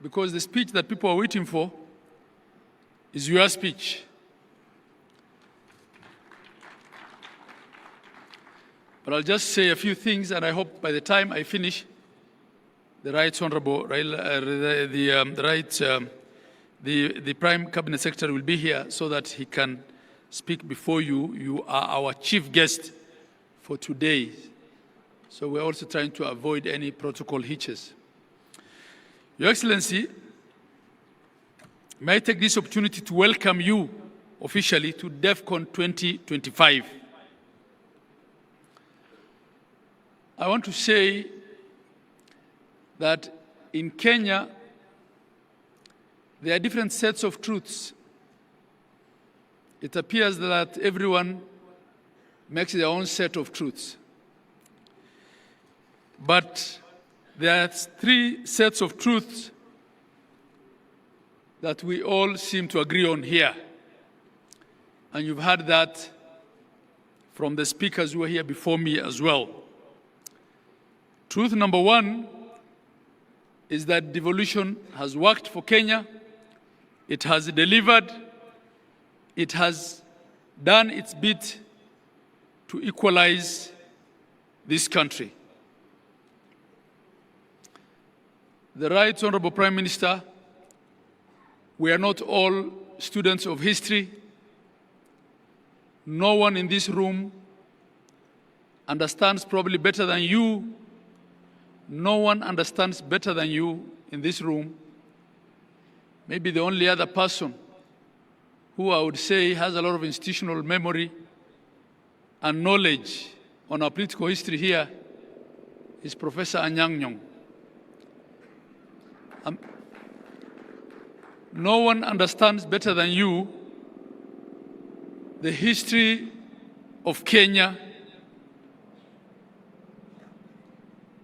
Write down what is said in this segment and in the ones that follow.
because the speech that people are waiting for is your speech. But I'll just say a few things, and I hope by the time I finish, the Right Honorable Raila, the Prime Cabinet Secretary will be here so that he can speak before you. You are our chief guest for today. So we're also trying to avoid any protocol hitches. Your Excellency, may I take this opportunity to welcome you officially to DEFCON 2025. I want to say that in Kenya, there are different sets of truths. It appears that everyone makes their own set of truths. But there are three sets of truths that we all seem to agree on here. And you've heard that from the speakers who were here before me as well. Truth number one is that devolution has worked for Kenya. It has delivered. It has done its bit to equalize this country. The Right Honorable Prime Minister, we are not all students of history. No one in this room understands probably better than you. No one understands better than you in this room. Maybe the only other person who I would say has a lot of institutional memory and knowledge on our political history here is Professor Anyang' Nyong'o. No one understands better than you the history of Kenya,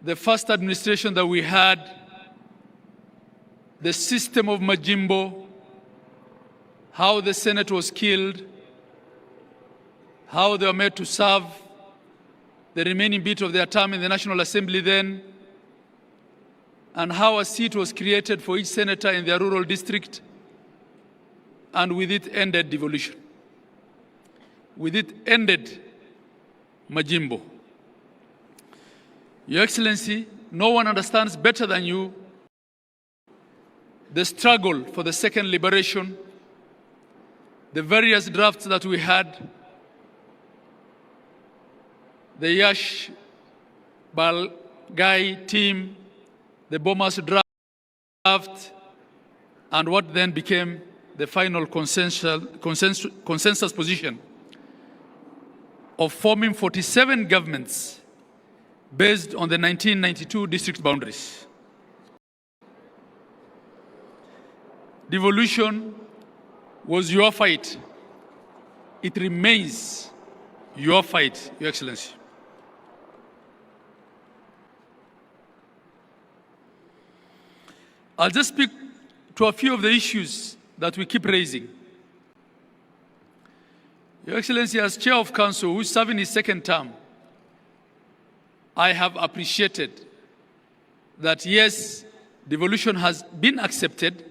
the first administration that we had, the system of Majimbo, how the Senate was killed, how they were made to serve the remaining bit of their term in the National Assembly then, and how a seat was created for each senator in their rural district, and with it ended devolution. With it ended Majimbo. Your Excellency, no one understands better than you the struggle for the second liberation, the various drafts that we had, the Yash Balgai team, the Bomas draft, and what then became the final consensus position of forming 47 governments based on the 1992 district boundaries. Devolution was your fight. It remains your fight, Your Excellency. I'll just speak to a few of the issues that we keep raising. Your Excellency, as Chair of Council, who is serving his second term, I have appreciated that, yes, devolution has been accepted.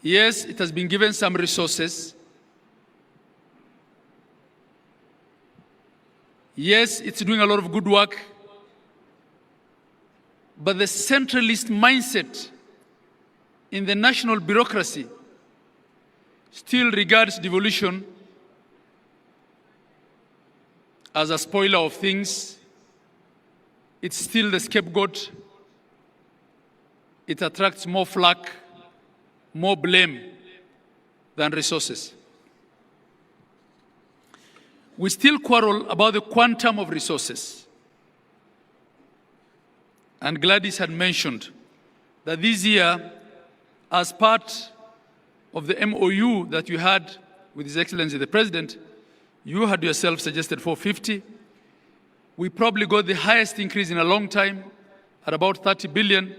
Yes, it has been given some resources. Yes, it's doing a lot of good work. But the centralist mindset in the national bureaucracy still regards devolution as a spoiler of things. It's still the scapegoat. It attracts more flack, more blame than resources. We still quarrel about the quantum of resources. And Gladys had mentioned that this year, as part of the MOU that you had with His Excellency the President, you had yourself suggested 450. We probably got the highest increase in a long time at about 30 billion,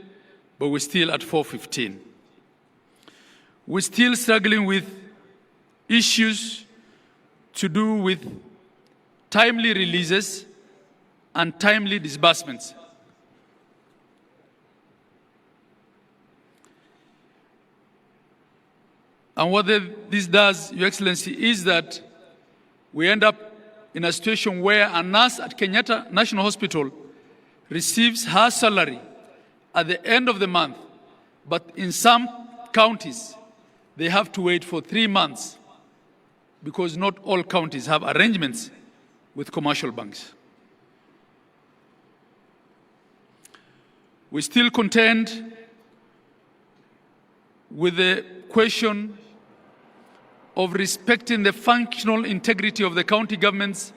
but we're still at 415. We're still struggling with issues to do with timely releases and timely disbursements. And what this does, Your Excellency, is that we end up in a situation where a nurse at Kenyatta National Hospital receives her salary at the end of the month, but in some counties, they have to wait for 3 months because not all counties have arrangements with commercial banks. We still contend with the question of respecting the functional integrity of the county governments,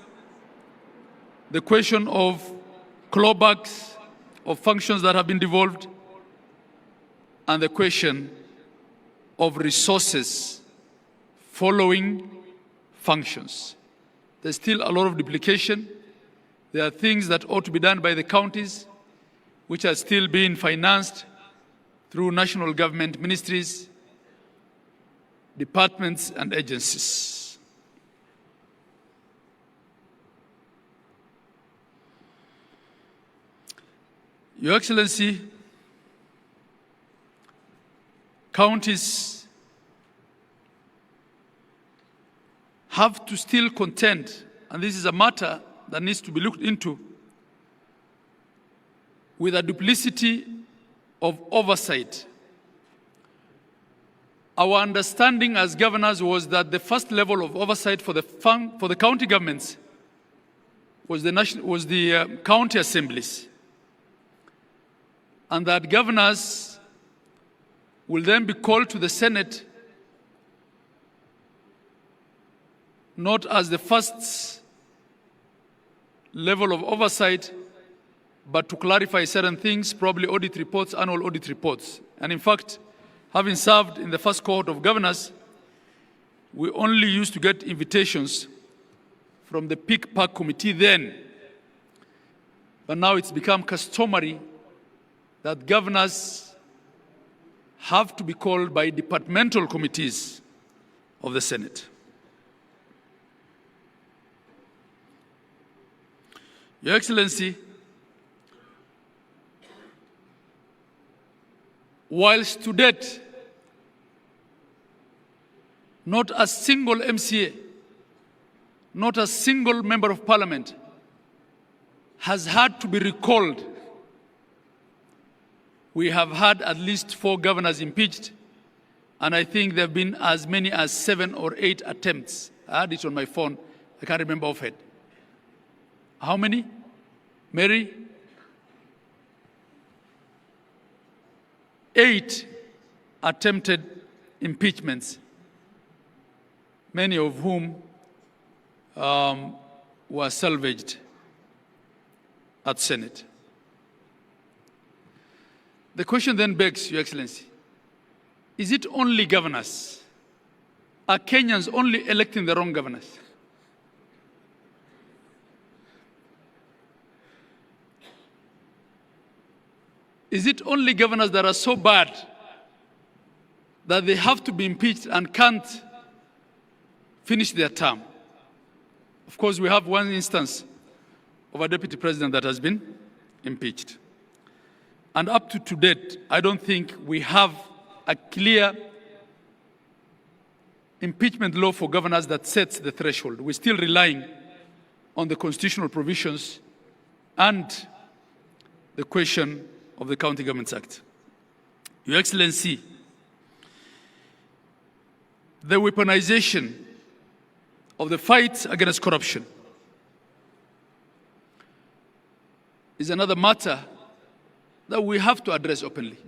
the question of clawbacks of functions that have been devolved, and the question of resources following functions. There's still a lot of duplication. There are things that ought to be done by the counties, which are still being financed through national government ministries, departments, and agencies. Your Excellency, counties have to still contend, and this is a matter that needs to be looked into, with a duplicity of oversight. Our understanding as governors was that the first level of oversight for the county governments was the county assemblies, and that governors will then be called to the Senate not as the first level of oversight, but to clarify certain things, probably audit reports, annual audit reports. And in fact, having served in the first cohort of governors, we only used to get invitations from the Peak Park Committee then. But now it's become customary that governors have to be called by departmental committees of the Senate. Your Excellency, whilst to date, not a single MCA, not a single member of parliament has had to be recalled. We have had at least 4 governors impeached, and I think there have been as many as 7 or 8 attempts. I had it on my phone. I can't remember offhand. How many? Mary? 8 attempted impeachments, many of whom were salvaged at Senate. The question then begs, Your Excellency, is it only governors? Are Kenyans only electing the wrong governors? Is it only governors that are so bad that they have to be impeached and can't finish their term? Of course, we have one instance of a deputy president that has been impeached. And up to date, I don't think we have a clear impeachment law for governors that sets the threshold. We're still relying on the constitutional provisions and the question of the County Governments Act. Your Excellency, the weaponization of the fight against corruption is another matter that we have to address openly.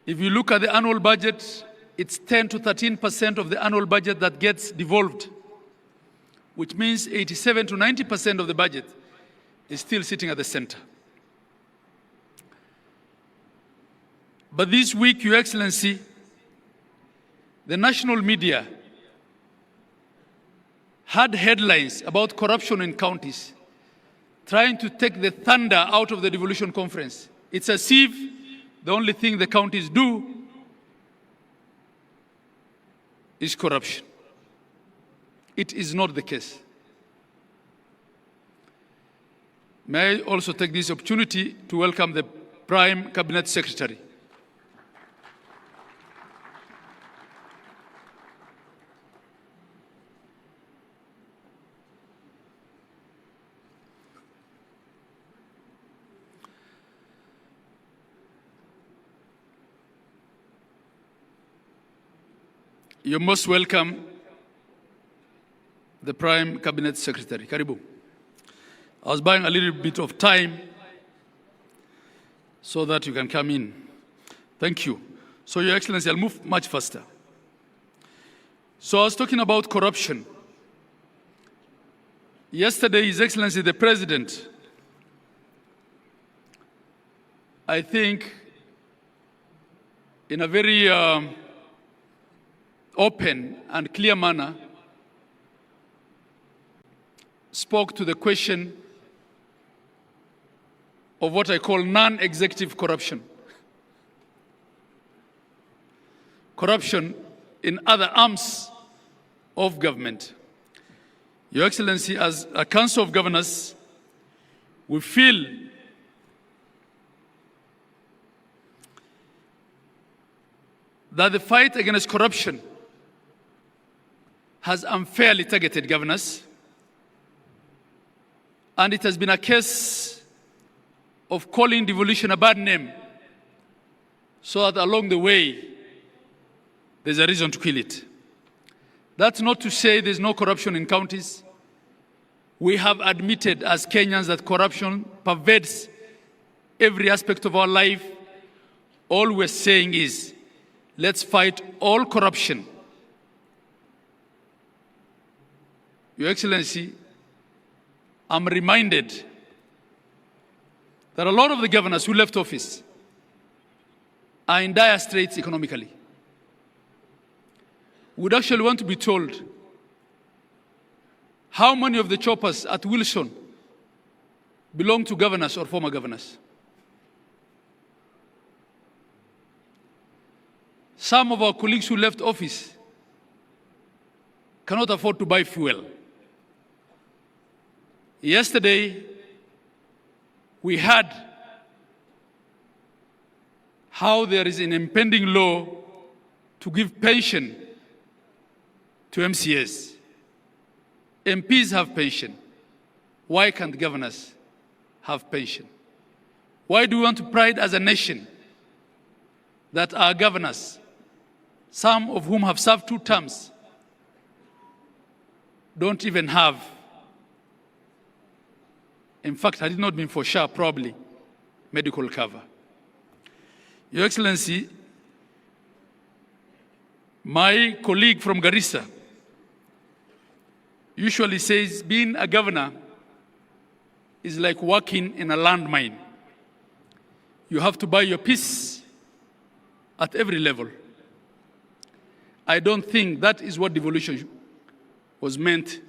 If you look at the annual budget, it's 10 to 13% of the annual budget that gets devolved, which means 87 to 90% of the budget is still sitting at the center. But this week, Your Excellency, the national media had headlines about corruption in counties, trying to take the thunder out of the devolution conference. It's as if the only thing the counties do is corruption. It is not the case. May I also take this opportunity to welcome the Prime Cabinet Secretary, You're most welcome, the Prime Cabinet Secretary. Karibu. I was buying a little bit of time so that you can come in. Thank you. So, Your Excellency, I'll move much faster. So I was talking about corruption. Yesterday, His Excellency the President, I think, in a very open and clear manner, spoke to the question of what I call non-executive corruption. Corruption in other arms of government. Your Excellency, as a Council of Governors, we feel that the fight against corruption has unfairly targeted governors, and it has been a case of calling devolution a bad name, so that along the way, there's a reason to kill it. That's not to say there's no corruption in counties. We have admitted as Kenyans that corruption pervades every aspect of our life. All we're saying is, let's fight all corruption. Your Excellency, I'm reminded that a lot of the governors who left office are in dire straits economically. Would actually want to be told how many of the choppers at Wilson belong to governors or former governors. Some of our colleagues who left office cannot afford to buy fuel. Yesterday, we heard how there is an impending law to give pension to MCAs. MPs have pension. Why can't governors have pension? Why do we want to pride as a nation that our governors, some of whom have served 2 terms, don't even have, in fact, had it not been for SHA, probably, medical cover? Your Excellency, my colleague from Garissa usually says being a governor is like working in a landmine. You have to buy your peace at every level. I don't think that is what devolution was meant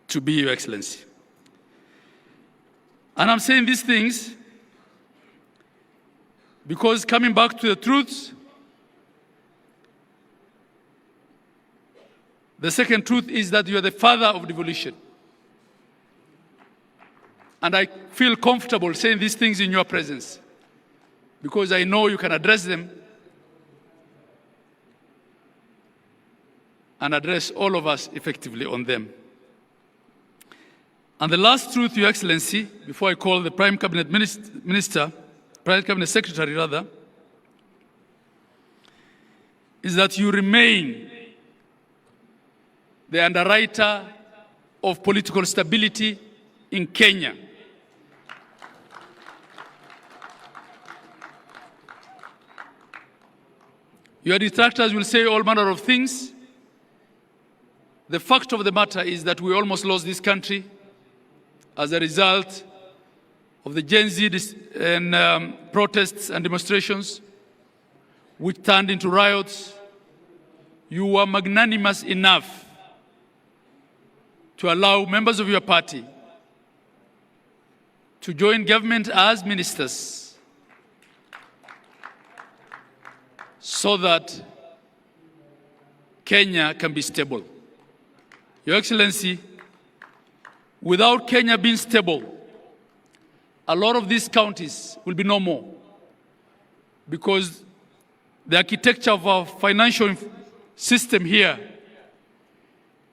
to be, Your Excellency. And I'm saying these things because, coming back to the truths, the second truth is that you are the father of devolution. And I feel comfortable saying these things in your presence because I know you can address them and address all of us effectively on them. And the last truth, Your Excellency, before I call the Prime Cabinet Minister, Prime Cabinet Secretary rather, is that you remain the underwriter of political stability in Kenya. Your detractors will say all manner of things. The fact of the matter is that we almost lost this country as a result of the Gen Z protests and demonstrations, which turned into riots. You were magnanimous enough to allow members of your party to join government as ministers so that Kenya can be stable. Your Excellency, without Kenya being stable, a lot of these counties will be no more because the architecture of our financial system here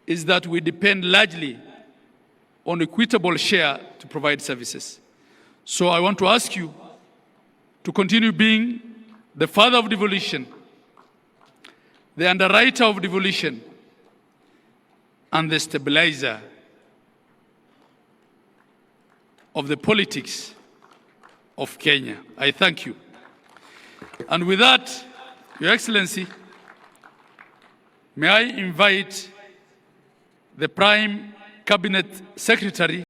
is that we depend largely on equitable share to provide services. So I want to ask you to continue being the father of devolution, the underwriter of devolution, and the stabilizer of the politics of Kenya. I thank you. And with that, Your Excellency, may I invite the Prime Cabinet Secretary